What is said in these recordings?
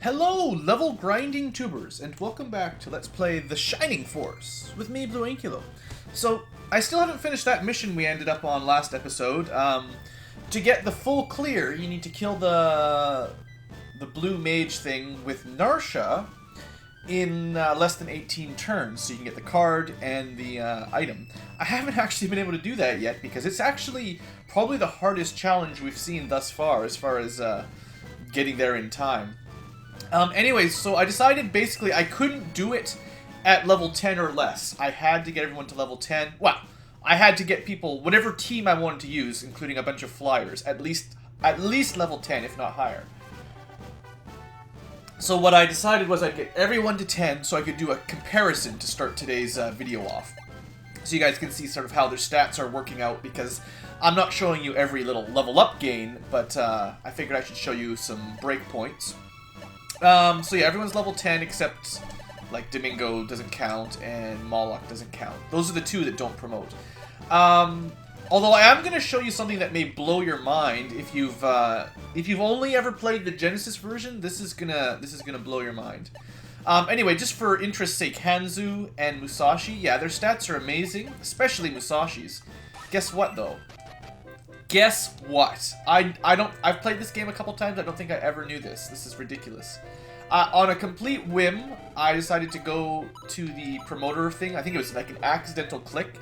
Hello, level grinding tubers, and welcome back to Let's Play The Shining Force with me, Blue Ankylo. So, I still haven't finished that mission we ended up on last episode. To get the full clear, you need to kill the blue mage thing with Narsha in less than 18 turns, so you can get the card and the item. I haven't actually been able to do that yet, because it's actually probably the hardest challenge we've seen thus far as getting there in time. Anyways, so I decided basically I couldn't do it at level 10 or less. I had to get everyone to level 10. Well, I had to get people, whatever team I wanted to use, including a bunch of flyers, at least level 10, if not higher. So what I decided was I'd get everyone to 10 so I could do a comparison to start today's video off. So you guys can see sort of how their stats are working out, because I'm not showing you every little level up gain, but I figured I should show you some breakpoints. So yeah, everyone's level 10 except, like, Domingo doesn't count and Moloch doesn't count. Those are the two that don't promote. Although I am going to show you something that may blow your mind. If you've only ever played the Genesis version, this is gonna blow your mind. Anyway, just for interest's sake, Hanzu and Musashi, yeah, their stats are amazing, especially Musashi's. Guess what, though? Guess what? I've played this game a couple times. I don't think I ever knew this. This is ridiculous. On a complete whim, I decided to go to the promoter thing. I think it was like an accidental click.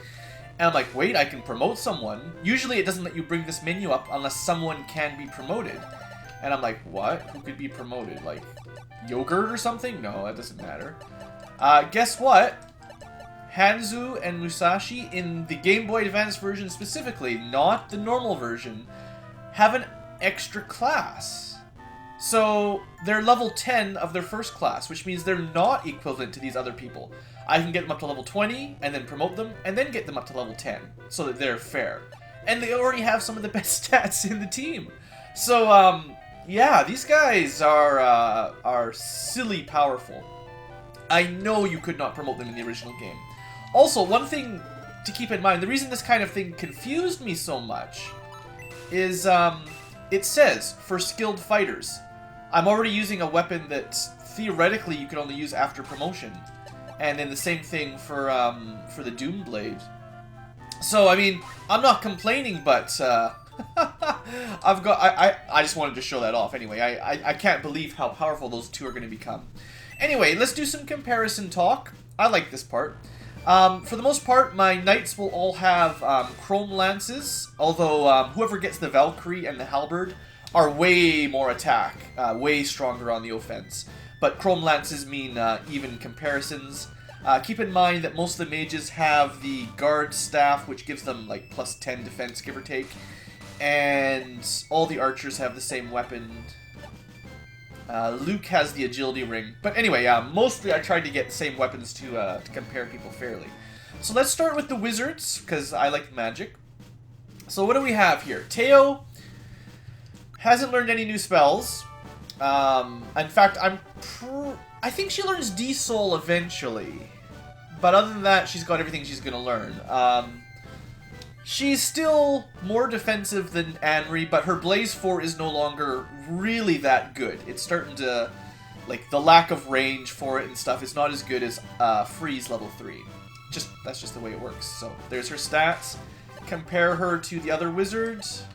And I'm like, wait, I can promote someone. Usually it doesn't let you bring this menu up unless someone can be promoted. And I'm like, what? Who could be promoted? Like, yogurt or something? No, that doesn't matter. Guess what? Hanzu and Musashi, in the Game Boy Advance version specifically, not the normal version, have an extra class. So they're level 10 of their first class, which means they're not equivalent to these other people. I can get them up to level 20, and then promote them, and then get them up to level 10, so that they're fair. And they already have some of the best stats in the team. So, yeah, these guys are silly powerful. I know you could not promote them in the original game. Also, one thing to keep in mind, the reason this kind of thing confused me so much is, it says, for skilled fighters. I'm already using a weapon that theoretically you could only use after promotion. And then the same thing for the Doom Blade. So, I mean, I'm not complaining, but, I just wanted to show that off anyway. I can't believe how powerful those two are going to become. Anyway, let's do some comparison talk. I like this part. For the most part, my knights will all have chrome lances, although whoever gets the Valkyrie and the halberd are way more attack, way stronger on the offense. But chrome lances mean even comparisons. Keep in mind that most of the mages have the guard staff, which gives them like plus 10 defense, give or take. And all the archers have the same weapon. Luke has the agility ring. But anyway, mostly I tried to get the same weapons to compare people fairly. So let's start with the wizards, because I like magic. So what do we have here? Teo hasn't learned any new spells. In fact, I think she learns D-Soul eventually. But other than that, she's got everything she's going to learn. She's still more defensive than Anri, but her Blaze 4 is no longer really that good. It's starting to, like, the lack of range for it and stuff is not as good as Freeze level 3. That's just the way it works. So, there's her stats. Compare her to the other wizards.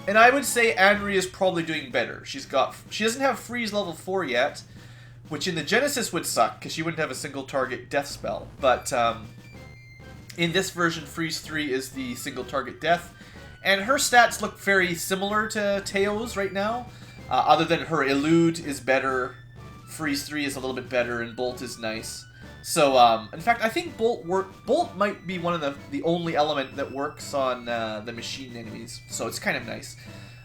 And I would say Anri is probably doing better. She doesn't have Freeze level 4 yet, which in the Genesis would suck, because she wouldn't have a single target death spell. But, in this version, Freeze 3 is the single target death, and her stats look very similar to Teo's right now, other than her Elude is better, Freeze 3 is a little bit better, and Bolt is nice. So, in fact, I think Bolt might be one of the only element that works on the machine enemies, so it's kind of nice.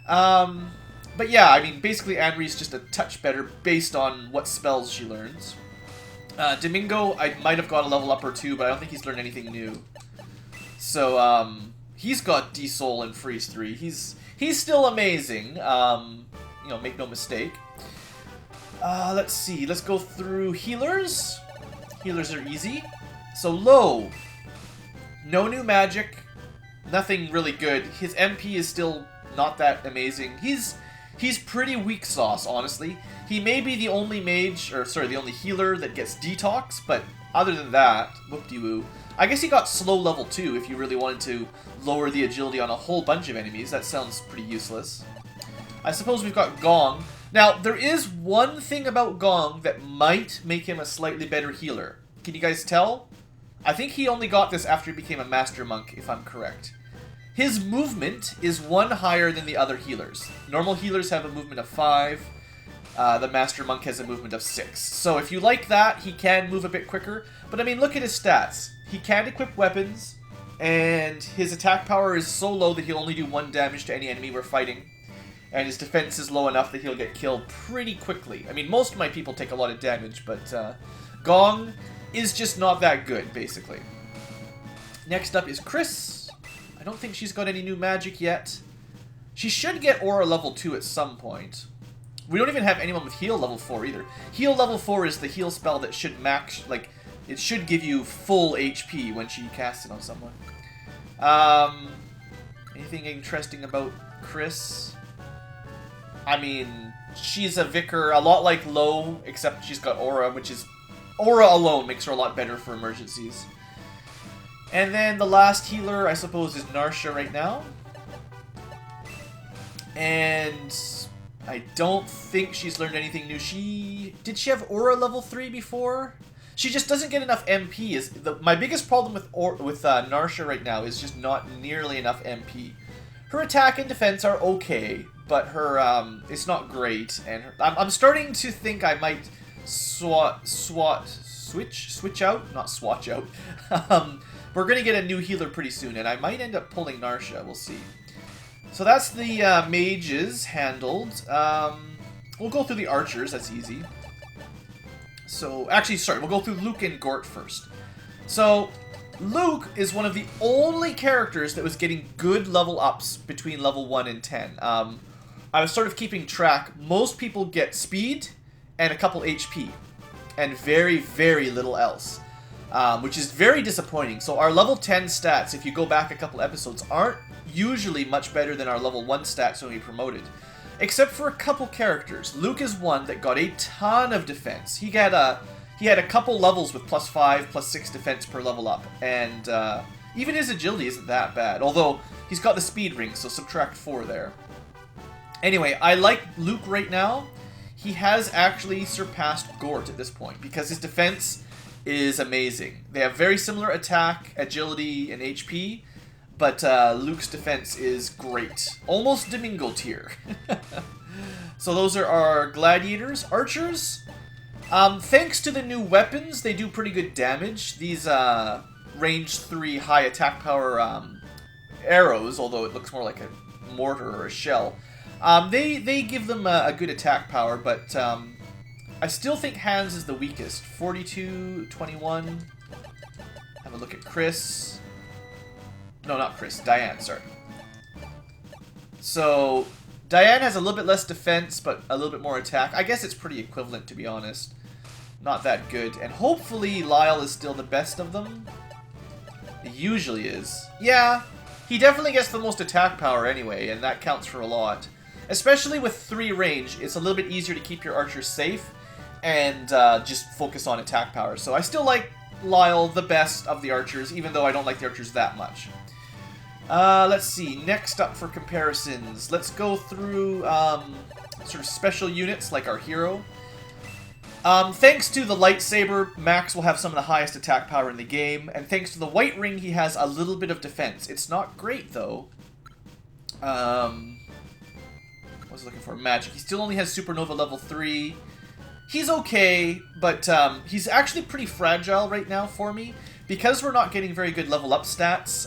But yeah, I mean, basically Anri's just a touch better based on what spells she learns. Domingo, I might have got a level up or two, but I don't think he's learned anything new. So, he's got D-Soul and Freeze 3. He's still amazing, you know, make no mistake. Let's see, let's go through healers. Healers are easy. So, Low, no new magic, nothing really good. His MP is still not that amazing. He's He's pretty weak sauce, honestly. He may be the only mage, or sorry, the only healer that gets detox, but other than that, whoop-de-woo. I guess he got slow level 2 if you really wanted to lower the agility on a whole bunch of enemies. That sounds pretty useless. I suppose we've got Gong. Now, there is one thing about Gong that might make him a slightly better healer. Can you guys tell? I think he only got this after he became a Master Monk, if I'm correct. His movement is 1 higher than the other healers. Normal healers have a movement of 5. The Master Monk has a movement of 6. So if you like that, he can move a bit quicker. But I mean, look at his stats. He can't equip weapons, and his attack power is so low that he'll only do 1 damage to any enemy we're fighting. And his defense is low enough that he'll get killed pretty quickly. I mean, most of my people take a lot of damage, but Gong is just not that good, basically. Next up is Chris. I don't think she's got any new magic yet. She should get Aura level 2 at some point. We don't even have anyone with heal level 4 either. Heal level 4 is the heal spell that should max, like, it should give you full HP when she casts it on someone. Anything interesting about Chris? I mean, she's a Vicar, a lot like Lo, except she's got Aura, which is... Aura alone makes her a lot better for emergencies. And then the last healer, I suppose, is Narsha right now. And I don't think she's learned anything new. Did she have Aura level 3 before? She just doesn't get enough MP. My biggest problem with Narsha right now is just not nearly enough MP. Her attack and defense are okay, but her it's not great. And I'm starting to think I might switch out, not swatch out. We're gonna get a new healer pretty soon, and I might end up pulling Narsha. We'll see. So that's the mages handled. We'll go through the archers. That's easy. So, actually, sorry, we'll go through Luke and Gort first. So, Luke is one of the only characters that was getting good level ups between level 1 and 10. I was sort of keeping track. Most people get speed and a couple HP, and very, very little else, which is very disappointing. So our level 10 stats, if you go back a couple episodes, aren't usually much better than our level 1 stats when we promoted. Except for a couple characters. Luke is one that got a ton of defense. He had a couple levels with +5, +6 defense per level up, and even his agility isn't that bad. Although he's got the speed ring, so subtract 4 there. Anyway, I like Luke right now. He has actually surpassed Gort at this point because his defense is amazing. They have very similar attack, agility, and HP. But Luke's defense is great. Almost Domingo tier. So those are our gladiators. Archers, thanks to the new weapons, they do pretty good damage. These range 3 high attack power arrows, although it looks more like a mortar or a shell, they give them a good attack power, but I still think Hans is the weakest. 42, 21. Have a look at Chris. No, not Chris. Diane, sorry. So, Diane has a little bit less defense, but a little bit more attack. I guess it's pretty equivalent, to be honest. Not that good. And hopefully Lyle is still the best of them. He usually is. Yeah, he definitely gets the most attack power anyway, and that counts for a lot. Especially with 3 range, it's a little bit easier to keep your archers safe and just focus on attack power. So I still like Lyle the best of the archers, even though I don't like the archers that much. Let's see, next up for comparisons, let's go through sort of special units like our hero. Thanks to the lightsaber, Max will have some of the highest attack power in the game, and thanks to the white ring, he has a little bit of defense. It's not great, though. What was I looking for? Magic. He still only has Supernova level 3. He's okay, but he's actually pretty fragile right now for me. Because we're not getting very good level up stats,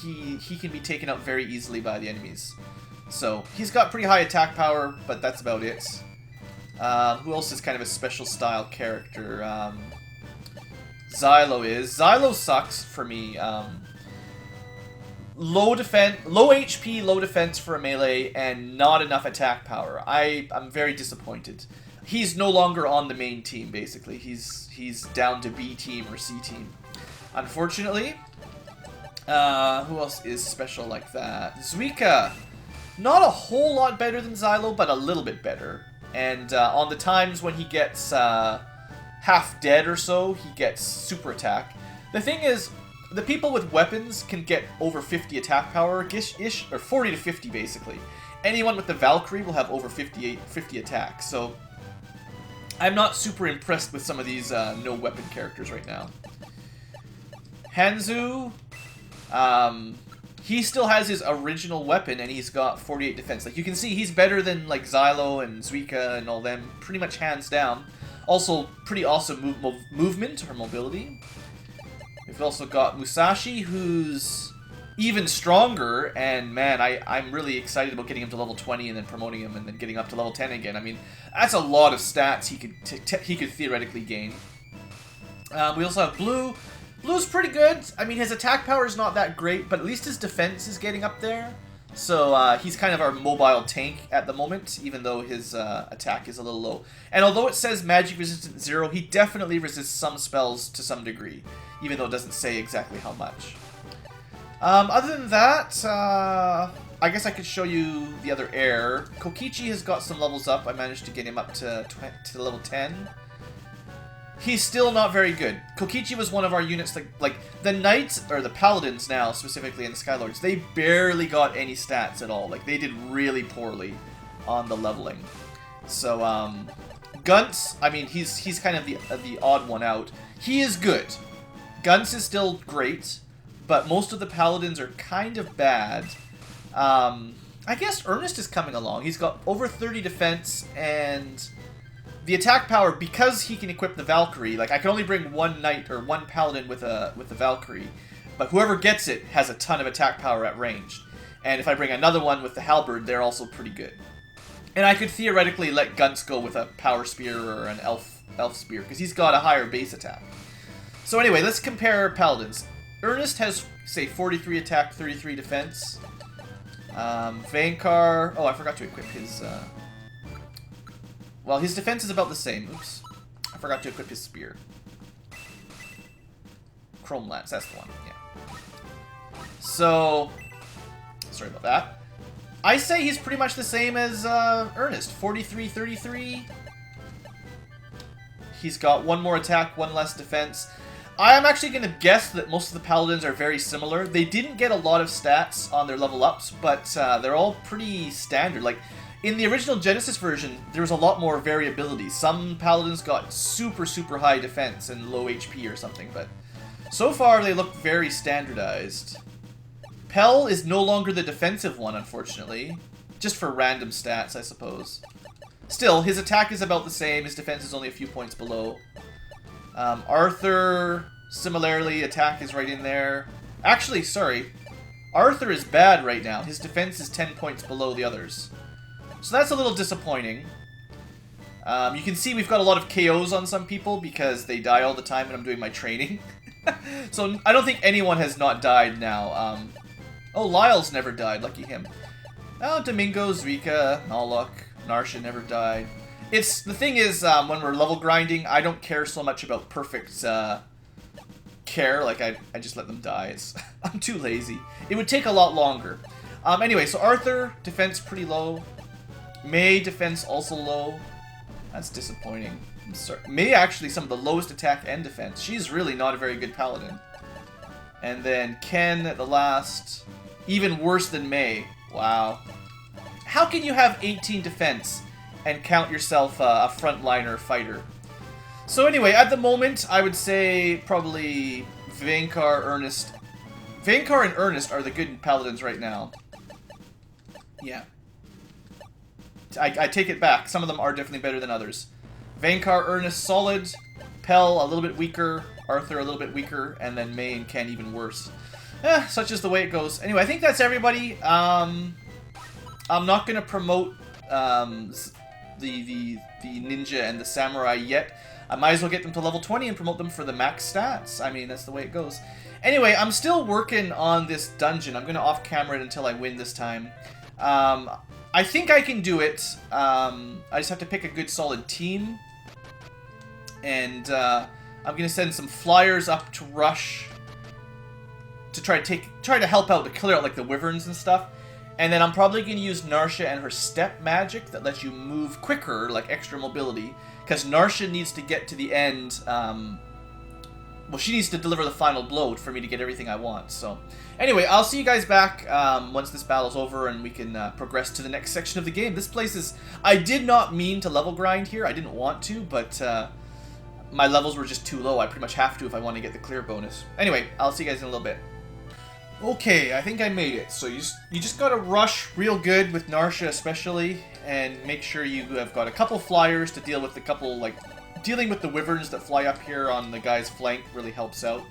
he can be taken out very easily by the enemies. So, he's got pretty high attack power, but that's about it. Who else is kind of a special style character? Xylo is. Xylo sucks for me. Low HP, low defense for a melee, and not enough attack power. I'm very disappointed. He's no longer on the main team, basically. He's down to B team or C team. Unfortunately. Who else is special like that? Zuika! Not a whole lot better than Xylo, but a little bit better. And on the times when he gets half dead or so, he gets super attack. The thing is, the people with weapons can get over 50 attack power, ish, or 40 to 50 basically. Anyone with the Valkyrie will have over 50 attack, so I'm not super impressed with some of these no-weapon characters right now. Hanzu, he still has his original weapon, and he's got 48 defense. Like, you can see he's better than, like, Xylo and Zuika and all them, pretty much hands down. Also, pretty awesome movement, or mobility. We've also got Musashi, who's even stronger, and man, I'm really excited about getting him to level 20 and then promoting him and then getting up to level 10 again. I mean, that's a lot of stats he could theoretically gain. We also have Blue. Blue's pretty good. I mean, his attack power is not that great, but at least his defense is getting up there. So he's kind of our mobile tank at the moment, even though his attack is a little low. And although it says magic resistance 0, he definitely resists some spells to some degree, even though it doesn't say exactly how much. Other than that, I guess I could show you the other heir. Kokichi has got some levels up. I managed to get him up to level 10. He's still not very good. Kokichi was one of our units that, like, the Knights, or the Paladins now, specifically in the Skylords, they barely got any stats at all. Like, they did really poorly on the leveling. So, Gunts, I mean, he's kind of the odd one out. He is good. Gunts is still great, but most of the Paladins are kind of bad. I guess Ernest is coming along. He's got over 30 defense, and the attack power, because he can equip the Valkyrie, like, I can only bring one Knight or one Paladin with the Valkyrie, but whoever gets it has a ton of attack power at range. And if I bring another one with the Halberd, they're also pretty good. And I could theoretically let Gunts go with a Power Spear or an Elf Spear, because he's got a higher base attack. So anyway, let's compare Paladins. Ernest has, say, 43 attack, 33 defense. Vankar... Oh, I forgot to equip his... Well, his defense is about the same. Oops. I forgot to equip his spear. Chrome Lance, that's the one. Yeah. So... Sorry about that. I say he's pretty much the same as Ernest. 43, 33. He's got one more attack, one less defense. I am actually going to guess that most of the Paladins are very similar. They didn't get a lot of stats on their level ups, but they're all pretty standard. Like, in the original Genesis version, there was a lot more variability. Some Paladins got super, super high defense and low HP or something, but so far they look very standardized. Pell is no longer the defensive one, unfortunately. Just for random stats, I suppose. Still, his attack is about the same. His defense is only a few points below. Arthur, similarly, attack is right in there. Actually, sorry. Arthur is bad right now. His defense is 10 points below the others. So that's a little disappointing. You can see we've got a lot of KOs on some people because they die all the time when I'm doing my training. So I don't think anyone has not died now. Oh, Lyle's never died. Lucky him. Oh, Domingo, Zuika, Naluk, Narsha never died. The thing is, when we're level grinding, I don't care so much about perfect care. Like, I just let them die. I'm too lazy. It would take a lot longer. Anyway, so Arthur, defense pretty low. May, defense also low. That's disappointing. I'm sorry. May actually some of the lowest attack and defense. She's really not a very good paladin. And then Ken at the last. Even worse than May. Wow. How can you have 18 defense and count yourself a frontliner fighter? So anyway, at the moment, I would say probably Vankar, Ernest. Vankar and Ernest are the good paladins right now. Yeah. I take it back. Some of them are definitely better than others. Vankar, Ernest, solid. Pell, a little bit weaker. Arthur, a little bit weaker. And then May and Ken, even worse. Such is the way it goes. Anyway, I think that's everybody. I'm not going to promote the ninja and the samurai yet. I might as well get them to level 20 and promote them for the max stats. I mean, that's the way it goes. Anyway, I'm still working on this dungeon. I'm going to off-camera it until I win this time. I think I can do it. I just have to pick a good solid team. And I'm going to send some flyers up to Rush to try to help out, to clear out like the wyverns and stuff. And then I'm probably going to use Narsha and her step magic that lets you move quicker, like extra mobility. Because Narsha needs to get to the end. Well, she needs to deliver the final blow for me to get everything I want. So, anyway, I'll see you guys back once this battle's over and we can progress to the next section of the game. This place is... I did not mean to level grind here. I didn't want to, but my levels were just too low. I pretty much have to if I want to get the clear bonus. Anyway, I'll see you guys in a little bit. Okay, I think I made it. So you just gotta rush real good with Narsha especially, and make sure you have got a couple flyers to deal with the couple, like, dealing with the wyverns that fly up here on the guy's flank really helps out.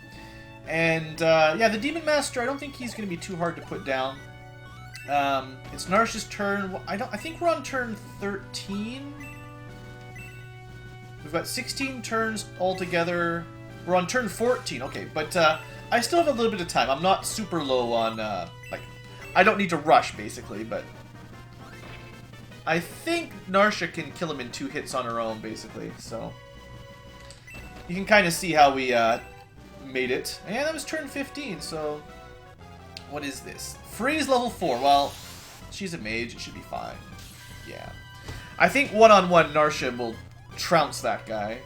And, yeah, the Demon Master, I don't think he's gonna be too hard to put down. It's Narsha's turn. I think we're on turn 13. We've got 16 turns altogether. We're on turn 14, okay, but, I still have a little bit of time. I'm not super low on, like, I don't need to rush, basically, but I think Narsha can kill him in 2 hits on her own, basically, so you can kind of see how we, made it. And that was turn 15, so what is this? Freeze level 4. Well, she's a mage. It should be fine. Yeah. I think one-on-one Narsha will trounce that guy.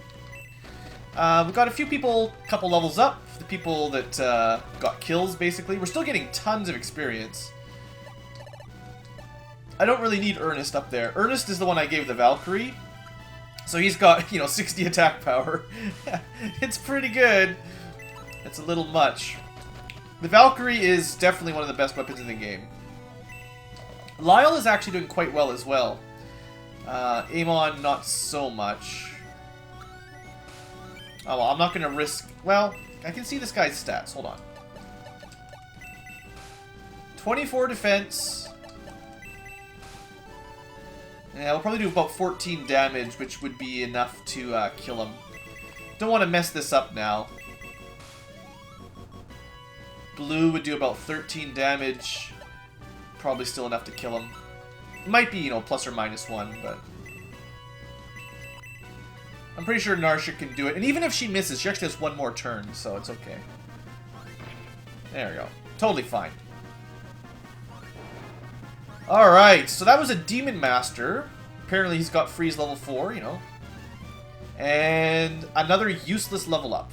We've got a few people, couple levels up. The people that got kills, basically. We're still getting tons of experience. I don't really need Ernest up there. Ernest is the one I gave the Valkyrie. So he's got, 60 attack power. It's pretty good. It's a little much. The Valkyrie is definitely one of the best weapons in the game. Lyle is actually doing quite well as well. Amon, not so much. Oh, well, I'm not going to risk... Well, I can see this guy's stats. Hold on. 24 defense. Yeah, we'll probably do about 14 damage, which would be enough to kill him. Don't want to mess this up now. Blue would do about 13 damage. Probably still enough to kill him. Might be, plus or minus 1, but... I'm pretty sure Narsha can do it. And even if she misses, she actually has 1 more turn, so it's okay. There we go. Totally fine. Alright, so that was a Demon Master. Apparently he's got freeze level 4, And another useless level up.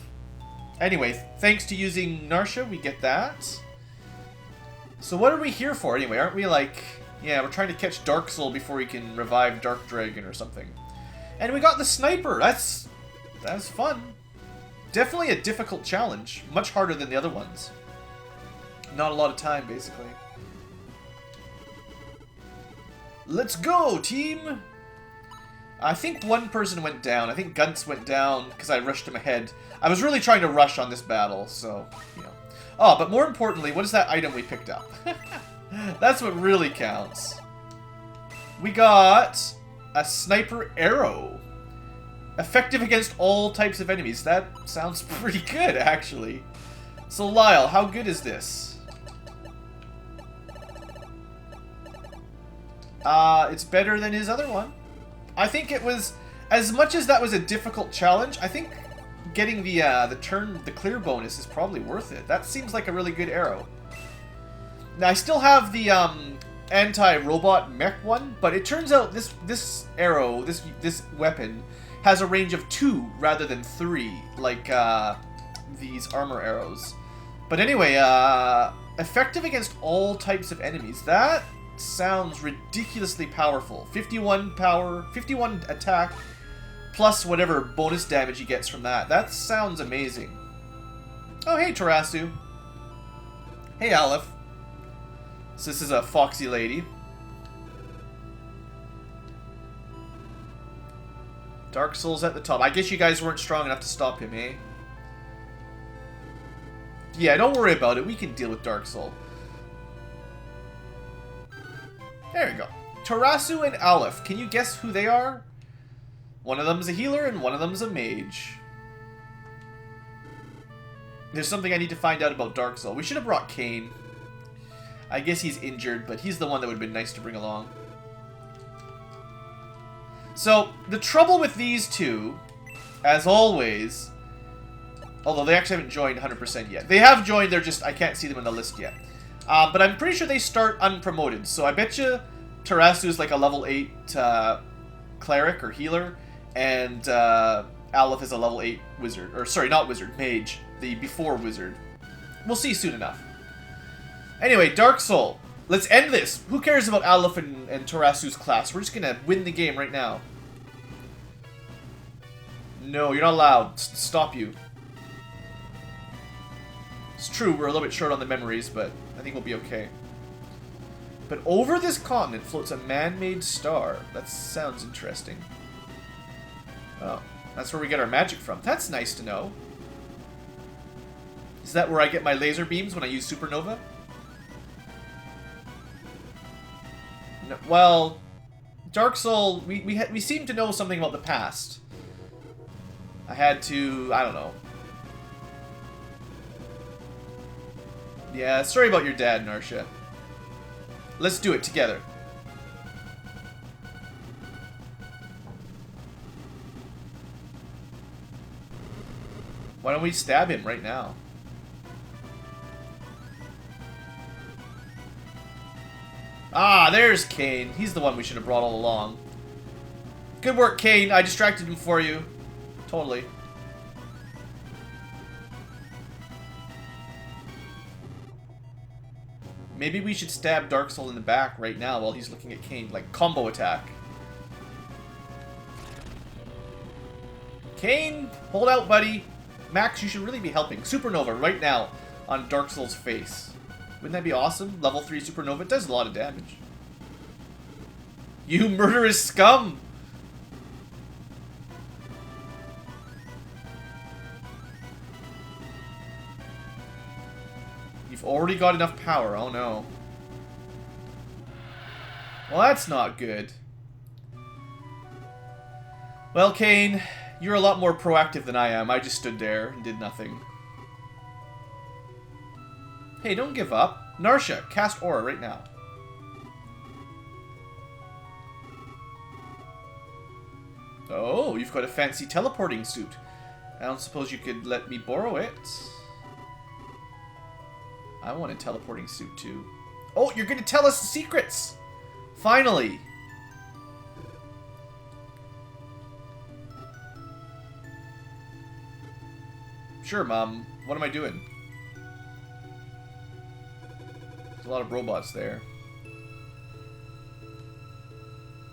Anyway, thanks to using Narsha, we get that. So what are we here for anyway? Aren't we like... Yeah, we're trying to catch Dark Soul before we can revive Dark Dragon or something. And we got the Sniper. That's fun. Definitely a difficult challenge. Much harder than the other ones. Not a lot of time, basically. Let's go, team! I think one person went down. I think Guntz went down because I rushed him ahead. I was really trying to rush on this battle, so, Oh, but more importantly, what is that item we picked up? That's what really counts. We got a Sniper Arrow. Effective against all types of enemies. That sounds pretty good, actually. So, Lyle, how good is this? It's better than his other one. I think it was... As much as that was a difficult challenge, I think getting the clear bonus is probably worth it. That seems like a really good arrow. Now, I still have the anti-robot mech one, but it turns out this arrow, this weapon, has a range of 2 rather than 3, like these armor arrows. But anyway, effective against all types of enemies. That sounds ridiculously powerful. 51 power, 51 attack, plus whatever bonus damage he gets from that. That sounds amazing. Oh, hey, Tarasu. Hey, Aleph. So this is a foxy lady. Dark Soul's at the top. I guess you guys weren't strong enough to stop him, eh? Yeah, don't worry about it. We can deal with Dark Soul. There we go. Tarasu and Aleph. Can you guess who they are? One of them's a healer and one of them's a mage. There's something I need to find out about Dark Soul. We should have brought Kane. I guess he's injured, but he's the one that would have been nice to bring along. So, the trouble with these two, as always, although they actually haven't joined 100% yet. They have joined, they're just, I can't see them in the list yet. But I'm pretty sure they start unpromoted, so I bet you Tarasu is like a level 8 cleric or healer, and Aleph is a level 8 wizard. Or, sorry, not wizard, mage. The before wizard. We'll see soon enough. Anyway, Dark Soul. Let's end this. Who cares about Aleph and Tarasu's class? We're just gonna win the game right now. No, you're not allowed. Stop you. It's true, we're a little bit short on the memories, but I think we'll be okay. But over this continent floats a man-made star. That sounds interesting. Oh, that's where we get our magic from. That's nice to know. Is that where I get my laser beams when I use supernova? No, well, Dark Soul, we seem to know something about the past. I had to, I don't know. Yeah, sorry about your dad, Narsha. Let's do it together. Why don't we stab him right now? Ah, there's Kane. He's the one we should have brought all along. Good work, Kane. I distracted him for you. Totally. Maybe we should stab Dark Soul in the back right now while he's looking at Kane. Like, combo attack. Kane, hold out, buddy. Max, you should really be helping. Supernova right now on Dark Soul's face. Wouldn't that be awesome? Level 3 Supernova. It does a lot of damage. You murderous scum! You've already got enough power. Oh no. Well, that's not good. Well, Kane, you're a lot more proactive than I am. I just stood there and did nothing. Hey, don't give up. Narsha, cast Aura right now. Oh, you've got a fancy teleporting suit. I don't suppose you could let me borrow it? I want a teleporting suit too. Oh, you're gonna tell us the secrets! Finally! Sure, Mom. What am I doing? There's a lot of robots there.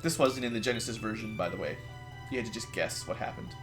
This wasn't in the Genesis version, by the way. You had to just guess what happened.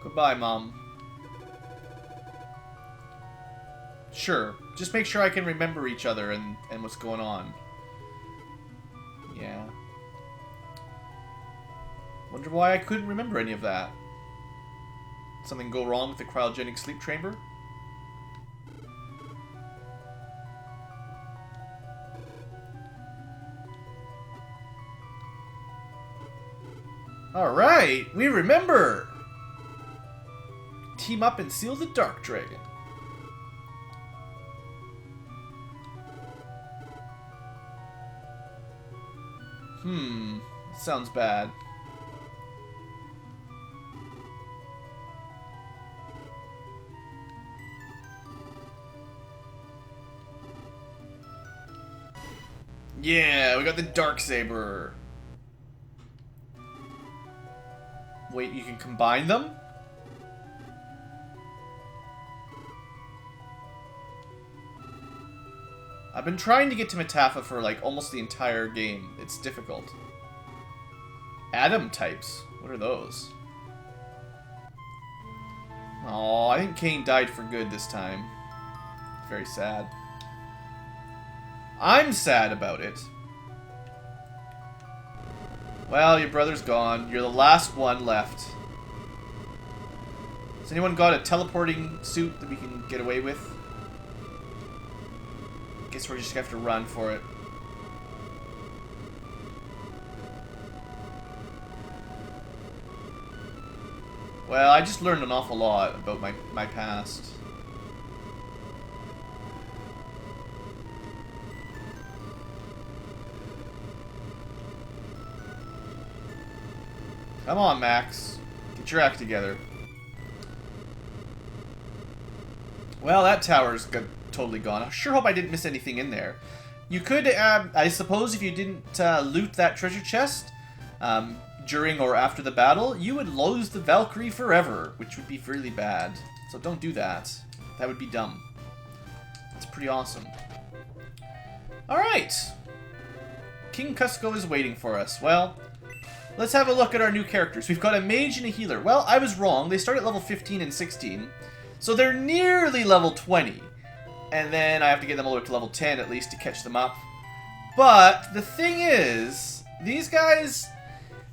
Goodbye, Mom. Sure. Just make sure I can remember each other and what's going on. Yeah. Wonder why I couldn't remember any of that. Something go wrong with the cryogenic sleep chamber? Alright, we remember! Team up and seal the Dark Dragon. Sounds bad. Yeah, we got the Darksaber. Wait, you can combine them? I've been trying to get to Metafa for like almost the entire game. It's difficult. Atom types. What are those? Oh, I think Kane died for good this time. Very sad. I'm sad about it. Well, your brother's gone. You're the last one left. Has anyone got a teleporting suit that we can get away with? guess we're just gonna have to run for it. Well, I just learned an awful lot about my past. Come on, Max. Get your act together. Well, that tower's totally gone. I sure hope I didn't miss anything in there. You could, I suppose, if you didn't loot that treasure chest during or after the battle, you would lose the Valkyrie forever, which would be really bad. So don't do that. That would be dumb. It's pretty awesome. Alright. King Cusco is waiting for us. Well, let's have a look at our new characters. We've got a mage and a healer. Well, I was wrong. They start at level 15 and 16. So they're nearly level 20. And then I have to get them all the way to level 10 at least to catch them up. But the thing is, these guys,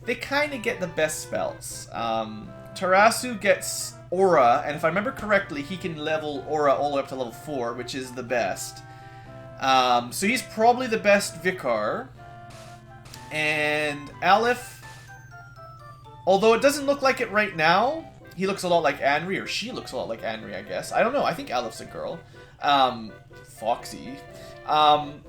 they kind of get the best spells. Tarasu gets Aura, and if I remember correctly, he can level Aura all the way up to level 4, which is the best. So he's probably the best Vicar. And Aleph, although it doesn't look like it right now, he looks a lot like Anri, or she looks a lot like Anri, I guess. I don't know, I think Aleph's a girl. Foxy. I'm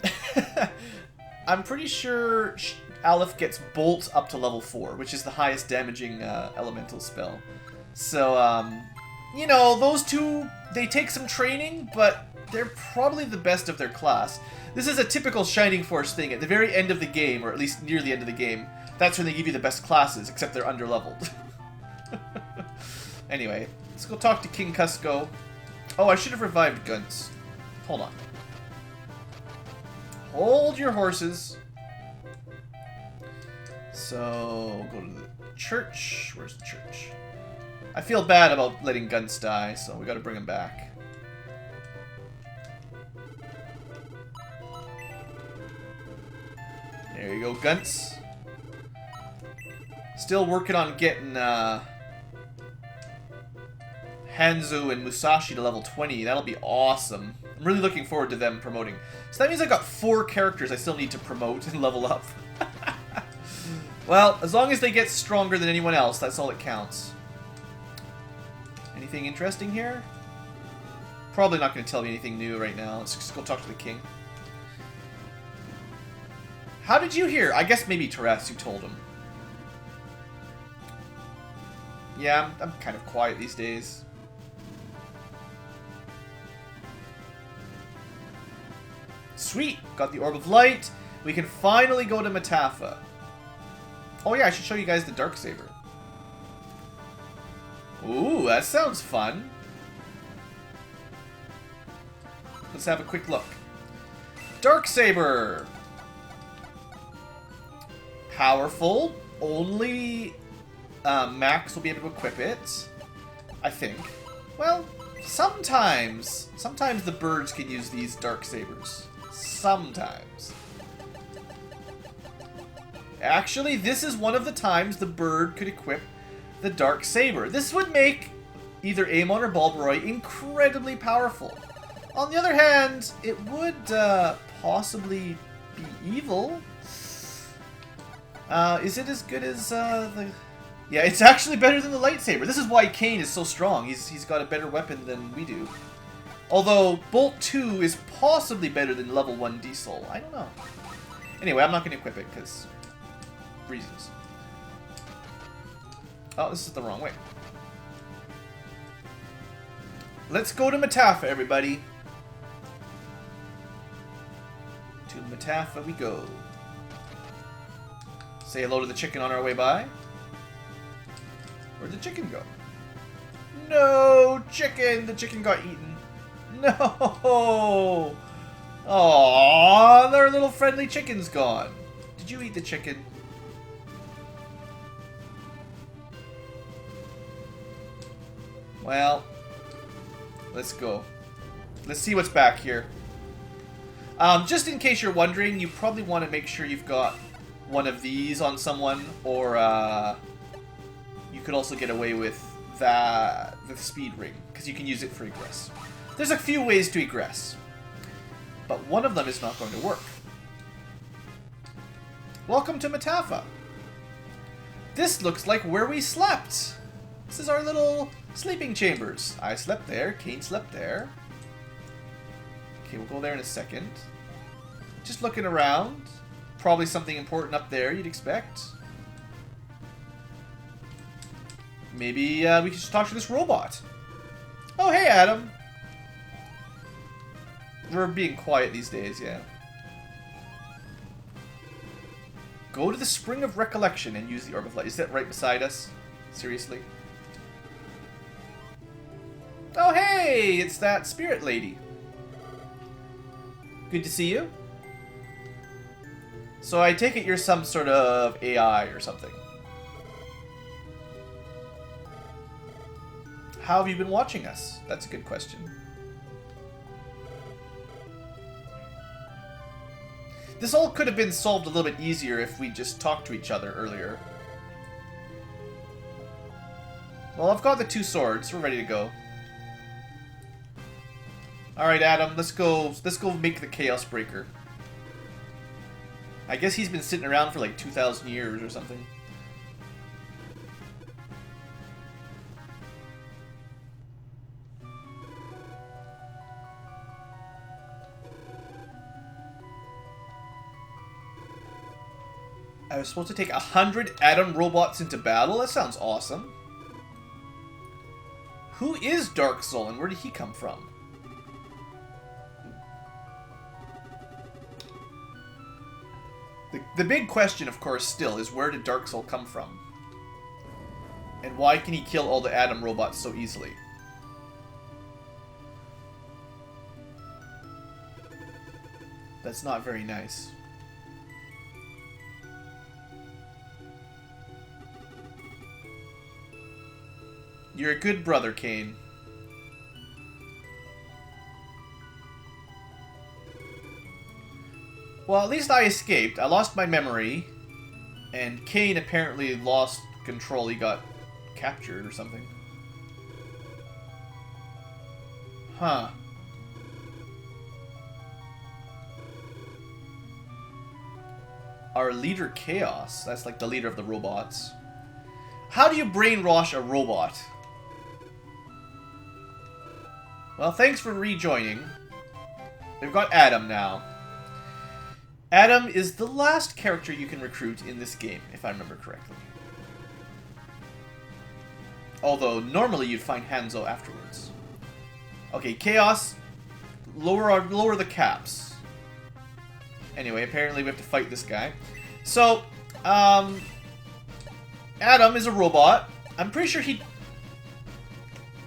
pretty sure Aleph gets Bolt up to level 4, which is the highest damaging elemental spell. So, you know, those two, they take some training, but they're probably the best of their class. This is a typical Shining Force thing. At the very end of the game, or at least near the end of the game, that's when they give you the best classes, except they're underleveled. Anyway, let's go talk to King Cusco. Oh, I should have revived Guns. Hold on. Hold your horses. So, go to the church. Where's the church? I feel bad about letting Guns die, so we gotta bring him back. There you go, Guns. Still working on getting Hanzo and Musashi to level 20. That'll be awesome. I'm really looking forward to them promoting. So that means I got 4 characters I still need to promote and level up. Well, as long as they get stronger than anyone else, that's all that counts. Anything interesting here? Probably not going to tell me anything new right now. Let's just go talk to the king. How did you hear? I guess maybe Tarasu told him. Yeah, I'm kind of quiet these days. Sweet! Got the Orb of Light. We can finally go to Matafa. Oh yeah, I should show you guys the Darksaber. Ooh, that sounds fun. Let's have a quick look. Darksaber! Powerful. Only Max will be able to equip it, I think. Well, sometimes the birds can use these Darksabers. Sometimes. Actually, this is one of the times the bird could equip the Darksaber. This would make either Amon or Balboroy incredibly powerful. On the other hand, it would possibly be evil. Is it as good as the... Yeah, it's actually better than the lightsaber. This is why Kane is so strong. He's got a better weapon than we do. Although, Bolt 2 is possibly better than level 1 Diesel. I don't know. Anyway, I'm not going to equip it, because... reasons. Oh, this is the wrong way. Let's go to Matafa, everybody. To Matafa we go. Say hello to the chicken on our way by. Where'd the chicken go? No, chicken! The chicken got eaten. No! Aww, their little friendly chicken's gone. Did you eat the chicken? Well, let's go. Let's see what's back here. Just in case you're wondering, you probably want to make sure you've got one of these on someone, or you could also get away with the speed ring, because you can use it for egress. There's a few ways to egress. but one of them is not going to work. Welcome to Matafa. This looks like where we slept. This is our little sleeping chambers. I slept there. Kane slept there. Okay, we'll go there in a second. Just looking around. Probably something important up there, you'd expect. Maybe we could just talk to this robot. Oh, hey, Adam. We're being quiet these days, yeah. Go to the Spring of Recollection and use the Orb of Light. Is that right beside us? Seriously? Oh, hey! It's that spirit lady. Good to see you. So I take it you're some sort of AI or something. How have you been watching us? That's a good question. This all could have been solved a little bit easier if we just talked to each other earlier. Well, I've got the 2 swords. We're ready to go. Alright, Adam, let's go make the Chaos Breaker. I guess he's been sitting around for like 2,000 years or something. I was supposed to take 100 Adam robots into battle? That sounds awesome. Who is Dark Soul and where did he come from? The big question, of course, still is where did Dark Soul come from? And why can he kill all the Adam robots so easily? That's not very nice. You're a good brother, Kane. Well, at least I escaped. I lost my memory. And Kane apparently lost control. He got captured or something. Huh. Our leader, Chaos. That's like the leader of the robots. How do you brainwash a robot? Well, thanks for rejoining. We've got Adam now. Adam is the last character you can recruit in this game, if I remember correctly. Although, normally you'd find Hanzo afterwards. Okay, Chaos. Lower the caps. Anyway, apparently we have to fight this guy. So, Adam is a robot. I'm pretty sure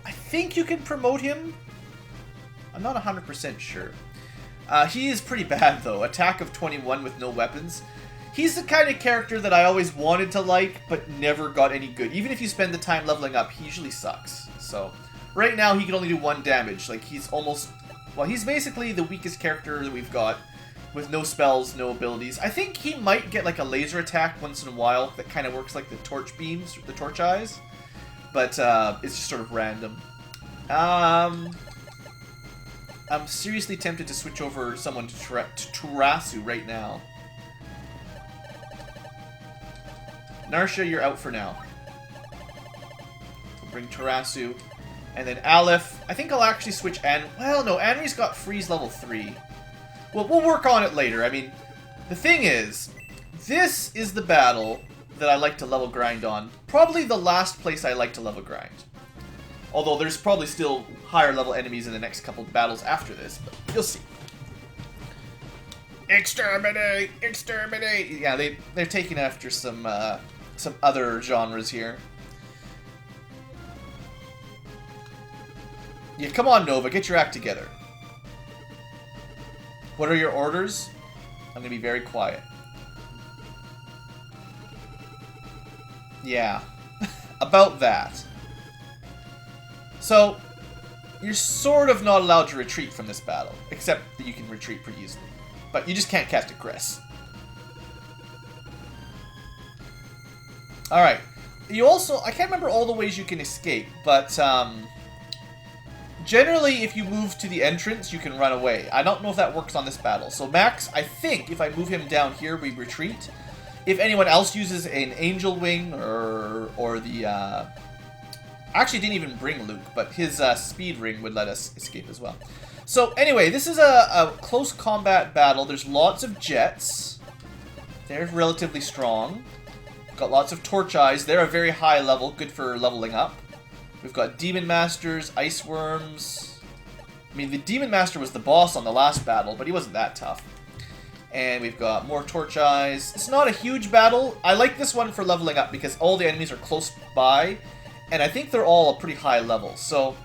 I think you can promote him. I'm not 100% sure. He is pretty bad, though. Attack of 21 with no weapons. He's the kind of character that I always wanted to like, but never got any good. Even if you spend the time leveling up, he usually sucks. So, right now he can only do 1 damage. Like, he's almost... Well, he's basically the weakest character that we've got, with no spells, no abilities. I think he might get, like, a laser attack once in a while that kind of works like the torch beams, the torch eyes. But, it's just sort of random. I'm seriously tempted to switch over someone to Turasu right now. Narsha, you're out for now. We'll bring Turasu. And then Aleph. I think I'll actually switch well, no, Anri's got freeze level 3. Well, we'll work on it later. I mean, the thing is, this is the battle that I like to level grind on. Probably the last place I like to level grind. Although there's probably still higher level enemies in the next couple of battles after this, but you'll see. Exterminate! Exterminate! Yeah, they're taking after some other genres here. Yeah, come on, Nova, get your act together. What are your orders? I'm gonna be very quiet. Yeah, about that. So, you're sort of not allowed to retreat from this battle, except that you can retreat pretty easily. But you just can't cast Aggress. Alright. You also, I can't remember all the ways you can escape, but Generally, if you move to the entrance, you can run away. I don't know if that works on this battle. So Max, I think if I move him down here, we retreat. If anyone else uses an Angel Wing or the... I actually didn't even bring Luke, but his Speed Ring would let us escape as well. So anyway, this is a close combat battle. There's lots of jets. They're relatively strong. Got lots of Torch Eyes. They're a very high level, good for leveling up. We've got Demon Masters, Ice Worms. I mean, the Demon Master was the boss on the last battle, but he wasn't that tough. And we've got more Torch Eyes. It's not a huge battle. I like this one for leveling up because all the enemies are close by, and I think they're all a pretty high level. So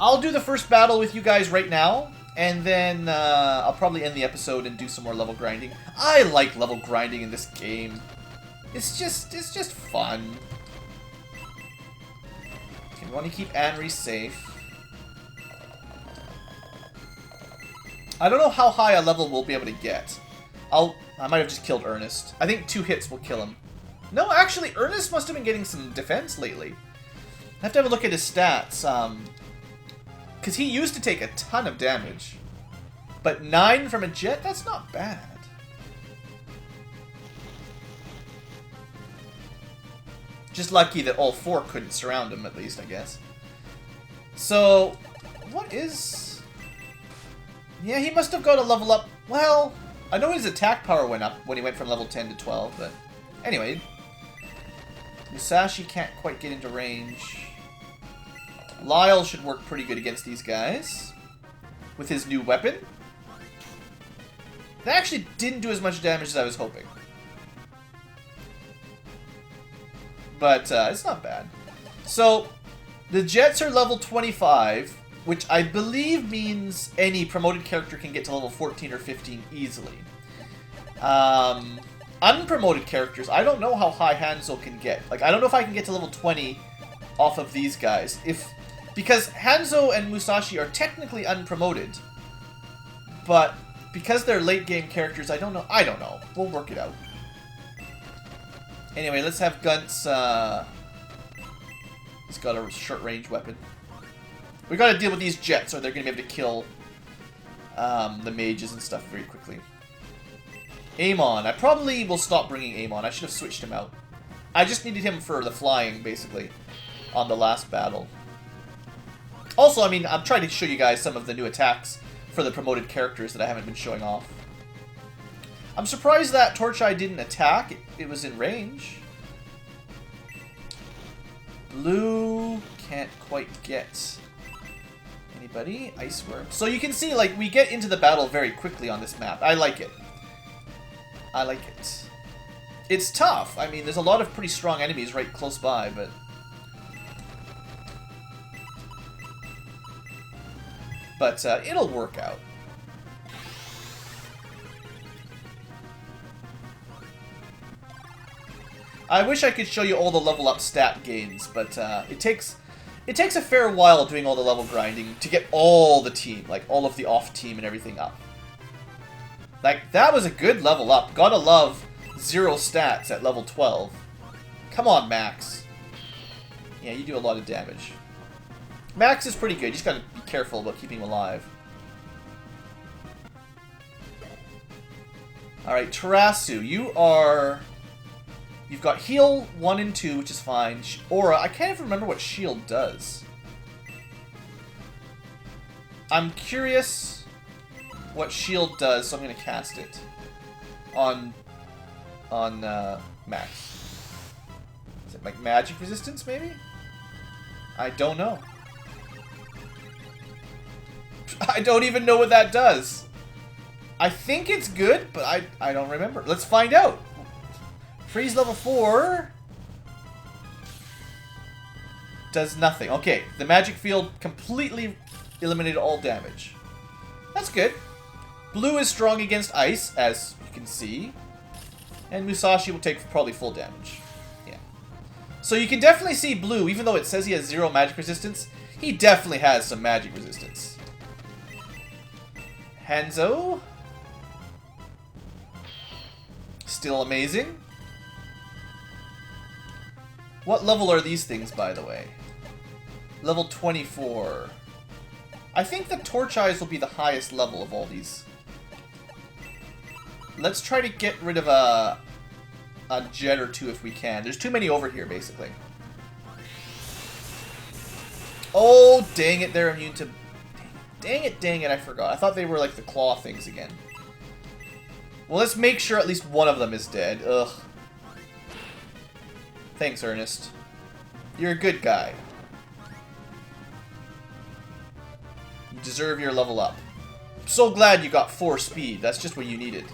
I'll do the first battle with you guys right now, and then I'll probably end the episode and do some more level grinding. I like level grinding in this game. It's just fun. We want to keep Anri safe. I don't know how high a level we'll be able to get. I might have just killed Ernest. I think 2 hits will kill him. No, actually, Ernest must have been getting some defense lately. I have to have a look at his stats. Because he used to take a ton of damage. But 9 from a jet? That's not bad. Just lucky that all 4 couldn't surround him, at least, I guess. So, what is... Yeah, he must have got a level up. Well, I know his attack power went up when he went from level 10 to 12, but... Anyway. Musashi can't quite get into range. Lyle should work pretty good against these guys. With his new weapon. That actually didn't do as much damage as I was hoping. But it's not bad. So, the Jets are level 25, which I believe means any promoted character can get to level 14 or 15 easily. Unpromoted characters, I don't know how high Hanzo can get. Like, I don't know if I can get to level 20 off of these guys. Because Hanzo and Musashi are technically unpromoted. But because they're late game characters, I don't know. We'll work it out. Anyway, let's have Gunt's, he's got a short-range weapon. We gotta deal with these jets, or they're gonna be able to kill the mages and stuff very quickly. Amon. I probably will stop bringing Amon. I should have switched him out. I just needed him for the flying, basically, on the last battle. Also, I mean, I'm trying to show you guys some of the new attacks for the promoted characters that I haven't been showing off. I'm surprised that Torch Eye didn't attack. It was in range. Blue can't quite get anybody. Ice Worm. So you can see, like, we get into the battle very quickly on this map. I like it. I like it. It's tough. I mean, there's a lot of pretty strong enemies right close by, but... it'll work out. I wish I could show you all the level up stat gains, but it takes a fair while doing all the level grinding to get all the team, like all of the off team and everything up. Like, that was a good level up. Gotta love 0 stats at level 12. Come on, Max. Yeah, you do a lot of damage. Max is pretty good. You just gotta be careful about keeping him alive. Alright, Tarasu, you've got heal 1 and 2, which is fine. Aura, I can't even remember what shield does. I'm curious what shield does, so I'm gonna cast it on Max. Is it like magic resistance, maybe? I don't know. I don't even know what that does. I think it's good, but I don't remember. Let's find out. Freeze level 4 does nothing. Okay, the magic field completely eliminated all damage. That's good. Blue is strong against ice, as you can see. And Musashi will take probably full damage. Yeah. So you can definitely see Blue, even though it says he has 0 magic resistance, he definitely has some magic resistance. Hanzo. Still amazing. What level are these things, by the way? Level 24. I think the Torch Eyes will be the highest level of all these. Let's try to get rid of a jet or two if we can. There's too many over here, basically. Oh, dang it, they're immune to... Dang it, I forgot. I thought they were like the claw things again. Well, let's make sure at least one of them is dead. Ugh. Thanks, Ernest. You're a good guy. You deserve your level up. I'm so glad you got 4 speed. That's just what you needed.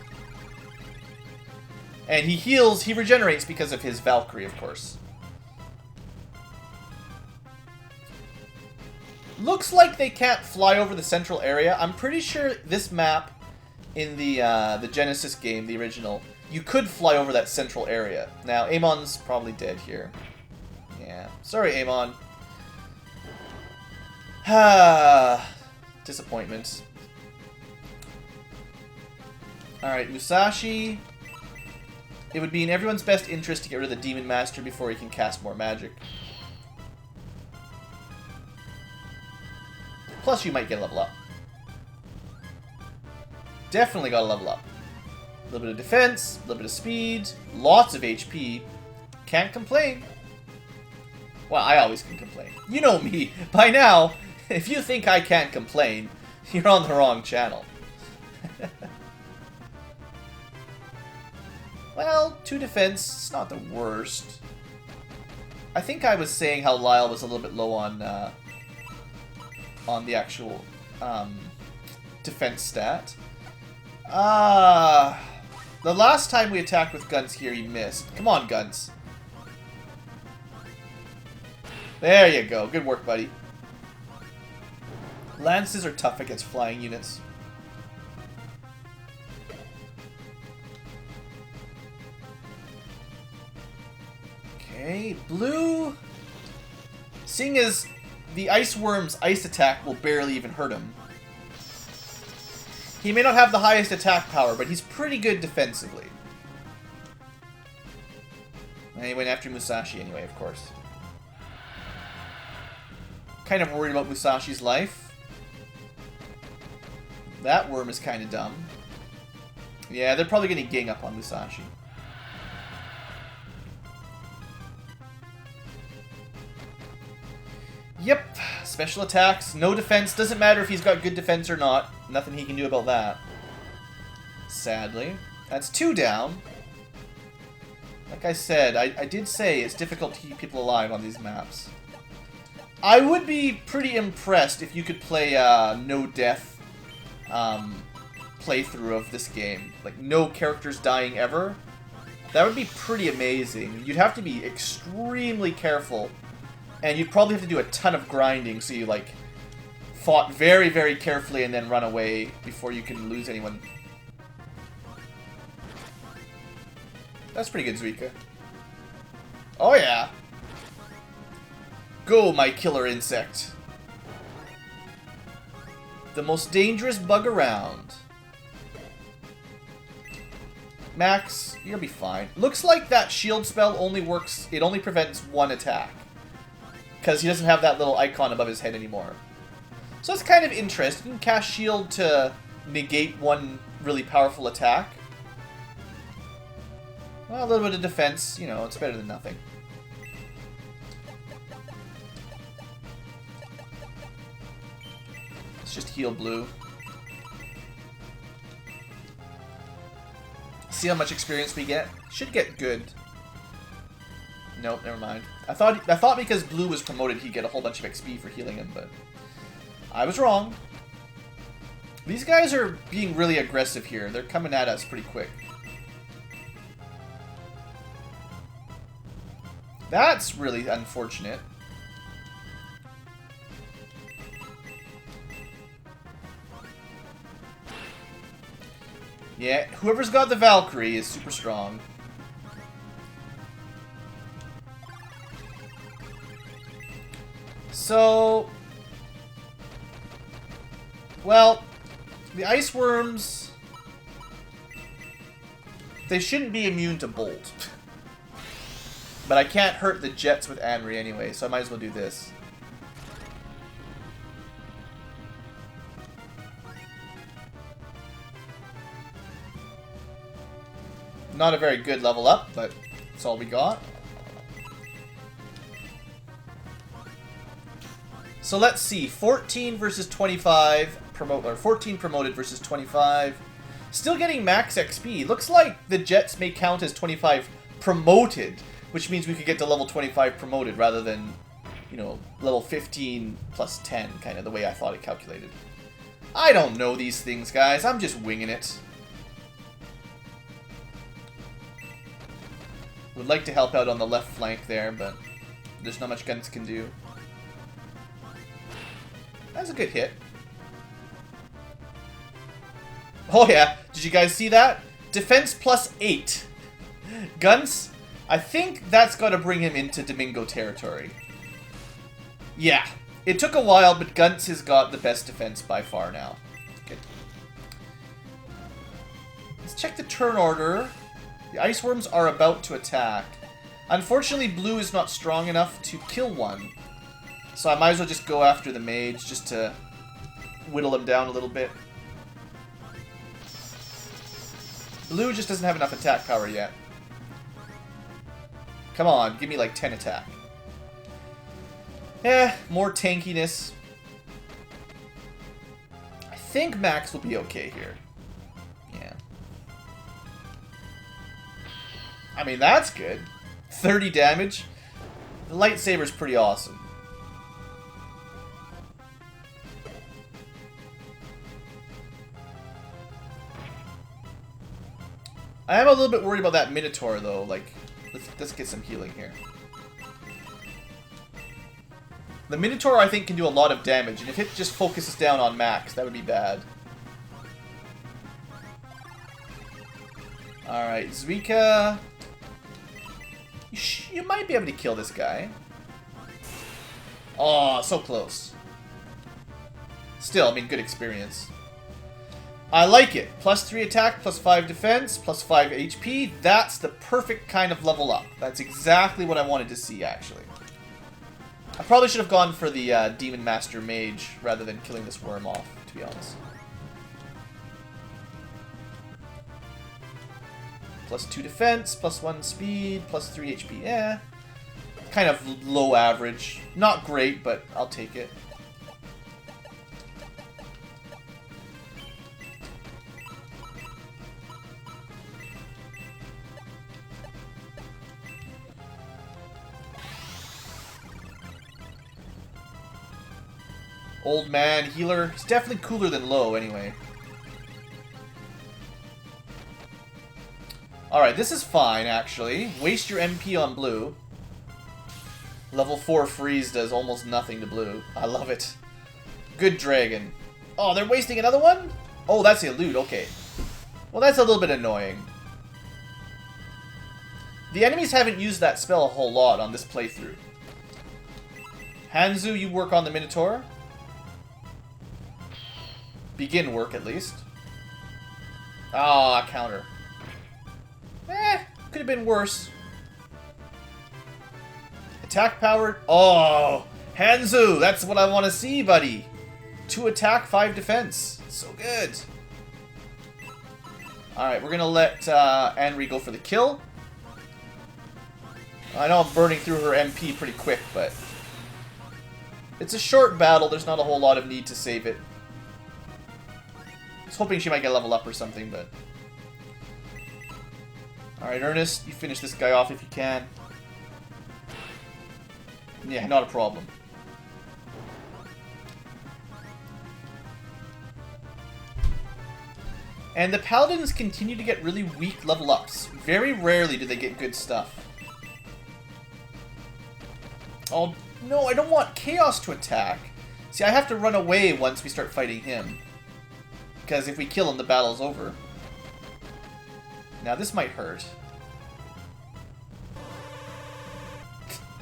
And he heals, he regenerates because of his Valkyrie, of course. Looks like they can't fly over the central area. I'm pretty sure this map in the Genesis game, the original, you could fly over that central area. Now, Amon's probably dead here. Yeah. Sorry, Amon. Disappointment. Alright, Musashi. It would be in everyone's best interest to get rid of the Demon Master before he can cast more magic. Plus, you might get a level up. Definitely got a level up. A little bit of defense, a little bit of speed, lots of HP. Can't complain. Well, I always can complain. You know me. By now, if you think I can't complain, you're on the wrong channel. Well, 2 defense, it's not the worst. I think I was saying how Lyle was a little bit low on the actual defense stat. The last time we attacked with Guns here, he missed. Come on, Guns. There you go. Good work, buddy. Lances are tough against flying units. Okay, blue. Seeing as the Ice Worm's ice attack will barely even hurt him. He may not have the highest attack power, but he's pretty good defensively. And he went after Musashi anyway, of course. Kind of worried about Musashi's life. That worm is kind of dumb. Yeah, they're probably going to gang up on Musashi. Yep, special attacks, no defense. Doesn't matter if he's got good defense or not. Nothing he can do about that. Sadly. That's 2 down. Like I said, I did say it's difficult to keep people alive on these maps. I would be pretty impressed if you could play a no-death playthrough of this game. Like, no characters dying ever. That would be pretty amazing. You'd have to be extremely careful. And you'd probably have to do a ton of grinding, so you, like, fought very, very carefully and then run away before you can lose anyone. That's pretty good, Zuika. Oh, yeah. Go, my killer insect. The most dangerous bug around. Max, you'll be fine. Looks like that shield spell only works... It only prevents 1 attack. Because he doesn't have that little icon above his head anymore. So that's kind of interesting. You can cast shield to negate 1 really powerful attack. Well, a little bit of defense, you know, it's better than nothing. Let's just heal blue. See how much experience we get? Should get good. Nope, never mind. I thought because blue was promoted he'd get a whole bunch of XP for healing him, but I was wrong. These guys are being really aggressive here. They're coming at us pretty quick. That's really unfortunate. Yeah, whoever's got the Valkyrie is super strong. So, well, the Ice Worms, they shouldn't be immune to Bolt. But I can't hurt the Jets with Anri anyway, so I might as well do this. Not a very good level up, but that's all we got. So let's see. 14 versus 25. 14 promoted versus 25. Still getting max XP. Looks like the Jets may count as 25 promoted, which means we could get to level 25 promoted rather than, you know, level 15 plus 10, kind of the way I thought it calculated. I don't know these things, guys. I'm just winging it. Would like to help out on the left flank there, but there's not much guns can do. That's a good hit. Oh yeah, did you guys see that? Defense plus 8. Guns, I think that's got to bring him into Domingo territory. Yeah, it took a while, but Guns has got the best defense by far now. Good. Let's check the turn order. The ice worms are about to attack. Unfortunately, blue is not strong enough to kill one. So I might as well just go after the mage just to whittle him down a little bit. Blue just doesn't have enough attack power yet. Come on, give me like 10 attack. More tankiness. I think Max will be okay here. Yeah. I mean, that's good. 30 damage. The lightsaber's pretty awesome. I am a little bit worried about that Minotaur, though. Like, let's get some healing here. The Minotaur, I think, can do a lot of damage, and if it just focuses down on Max, that would be bad. Alright, Zuika. You might be able to kill this guy. Oh, so close. Still, I mean, good experience. I like it. Plus 3 attack, plus 5 defense, plus 5 HP. That's the perfect kind of level up. That's exactly what I wanted to see, actually. I probably should have gone for the Demon Master Mage rather than killing this worm off, to be honest. Plus 2 defense, plus 1 speed, plus 3 HP. Yeah. Kind of low average. Not great, but I'll take it. Old man, healer. He's definitely cooler than low, anyway. Alright, this is fine, actually. Waste your MP on blue. Level 4 freeze does almost nothing to blue. I love it. Good dragon. Oh, they're wasting another one? Oh, that's a loot. Okay. Well, that's a little bit annoying. The enemies haven't used that spell a whole lot on this playthrough. Hanzu, you work on the Minotaur. Begin work, at least. Ah, counter. Could have been worse. Attack power. Oh, Hanzu, that's what I want to see, buddy. 2 attack, 5 defense. So good. Alright, we're going to let Anri go for the kill. I know I'm burning through her MP pretty quick, but it's a short battle. There's not a whole lot of need to save it. I was hoping she might get a level up or something, but... Alright, Ernest, you finish this guy off if you can. Yeah, not a problem. And the Paladins continue to get really weak level ups. Very rarely do they get good stuff. Oh, no, I don't want Chaos to attack. See, I have to run away once we start fighting him. Because if we kill him, the battle's over. Now, this might hurt.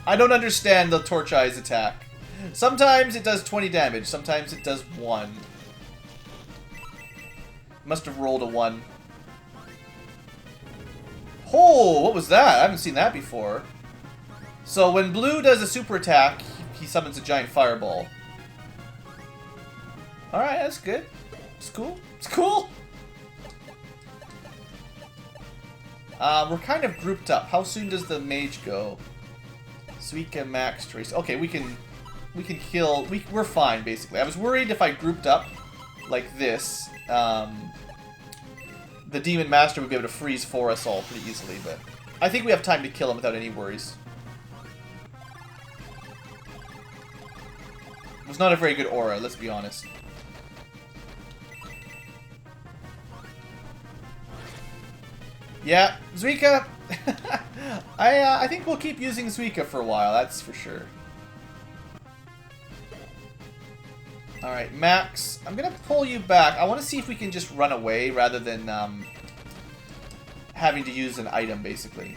I don't understand the Torch Eyes attack. Sometimes it does 20 damage, sometimes it does 1. Must have rolled a 1. Oh, what was that? I haven't seen that before. So when blue does a super attack, he summons a giant fireball. Alright, that's good. It's cool. It's cool! We're kind of grouped up. How soon does the mage go? Suika, Max, Trace. Okay, we can kill. We're fine basically. I was worried if I grouped up like this, the Demon Master would be able to freeze for us all pretty easily, but I think we have time to kill him without any worries. It was not a very good aura, let's be honest. Yeah, Suika. I think we'll keep using Suika for a while, that's for sure. Alright, Max, I'm gonna pull you back. I want to see if we can just run away rather than having to use an item, basically.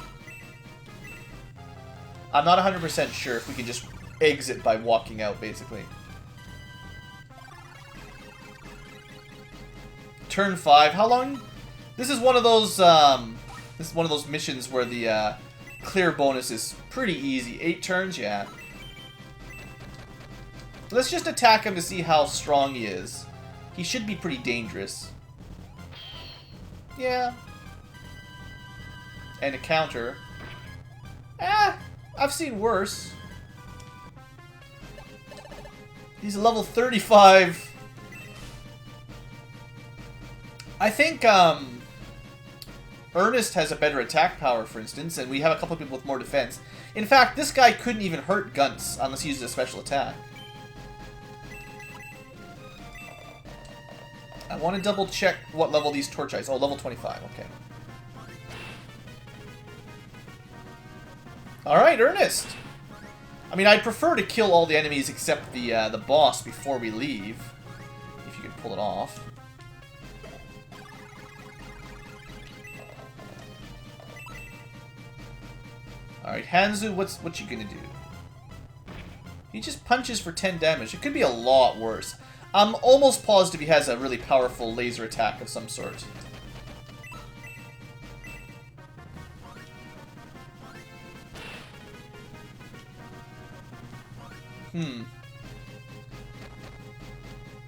I'm not 100% sure if we can just exit by walking out, basically. Turn 5. How long? This is one of those missions where the clear bonus is pretty easy. 8 turns, yeah. Let's just attack him to see how strong he is. He should be pretty dangerous. Yeah. And a counter. I've seen worse. He's a level 35. I think Ernest has a better attack power, for instance, and we have a couple of people with more defense. In fact, this guy couldn't even hurt Gunts unless he uses a special attack. I want to double check what level these torch eyes. Oh, level 25. Okay. All right, Ernest. I mean, I'd prefer to kill all the enemies except the boss before we leave, if you could pull it off. All right, Hanzu, what you gonna do? He just punches for 10 damage. It could be a lot worse. I'm almost positive he has a really powerful laser attack of some sort.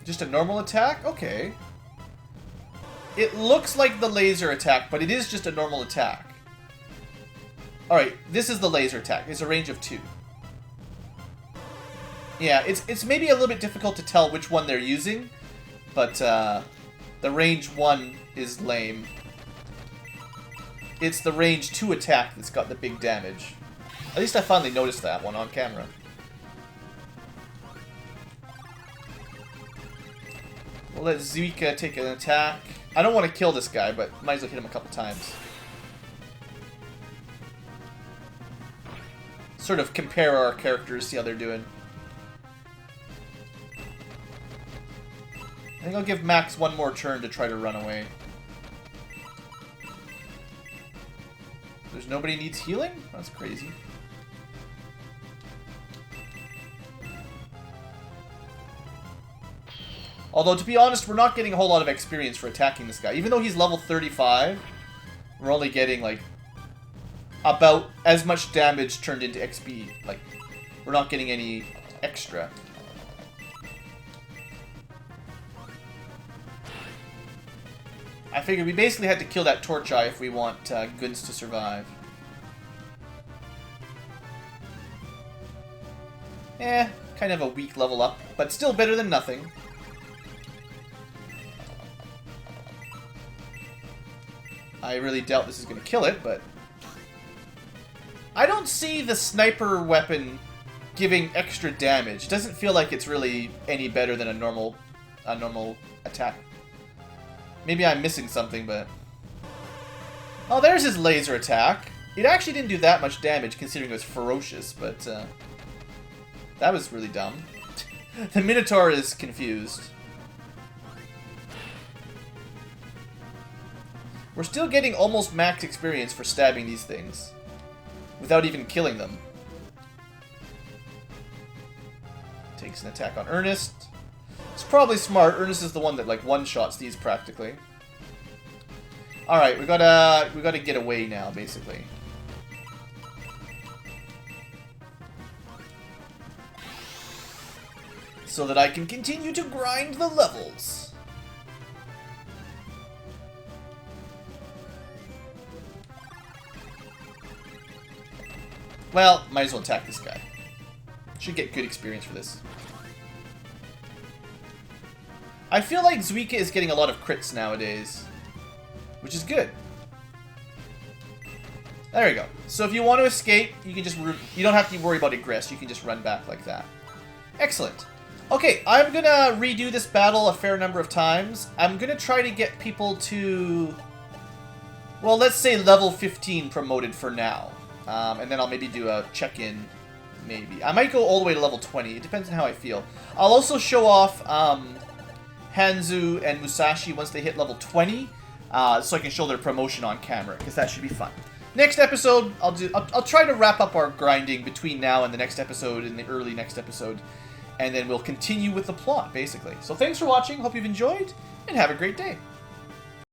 Just a normal attack? Okay. It looks like the laser attack, but it is just a normal attack. Alright, this is the laser attack. It's a range of 2. Yeah, it's maybe a little bit difficult to tell which one they're using, but the range 1 is lame. It's the range 2 attack that's got the big damage. At least I finally noticed that one on camera. We'll let Zuika take an attack. I don't want to kill this guy, but might as well hit him a couple times. Sort of compare our characters, see how they're doing. I think I'll give Max one more turn to try to run away. There's nobody needs healing? That's crazy. Although, to be honest, we're not getting a whole lot of experience for attacking this guy. Even though he's level 35, we're only getting, like, about as much damage turned into XP. Like, we're not getting any extra. I figured we basically had to kill that Torch Eye if we want Gunts to survive. Kind of a weak level up, but still better than nothing. I really doubt this is going to kill it, but I don't see the sniper weapon giving extra damage. It doesn't feel like it's really any better than a normal attack. Maybe I'm missing something, but... Oh, there's his laser attack. It actually didn't do that much damage, considering it was ferocious, but that was really dumb. The Minotaur is confused. We're still getting almost max experience for stabbing these things, without even killing them. Takes an attack on Ernest. It's probably smart. Ernest is the one that like one-shots these practically. Alright, we gotta get away now, basically. So that I can continue to grind the levels. Well, might as well attack this guy. Should get good experience for this. I feel like Zuika is getting a lot of crits nowadays, which is good. There we go. So if you want to escape, you can just you don't have to worry about Ingress. You can just run back like that. Excellent. Okay, I'm gonna redo this battle a fair number of times. I'm gonna try to get people to, well, let's say level 15 promoted for now. And then I'll maybe do a check-in, maybe. I might go all the way to level 20. It depends on how I feel. I'll also show off Hanzu and Musashi once they hit level 20, so I can show their promotion on camera, because that should be fun. Next episode, I'll try to wrap up our grinding between now and the next episode, and the early next episode, and then we'll continue with the plot, basically. So thanks for watching, hope you've enjoyed, and have a great day.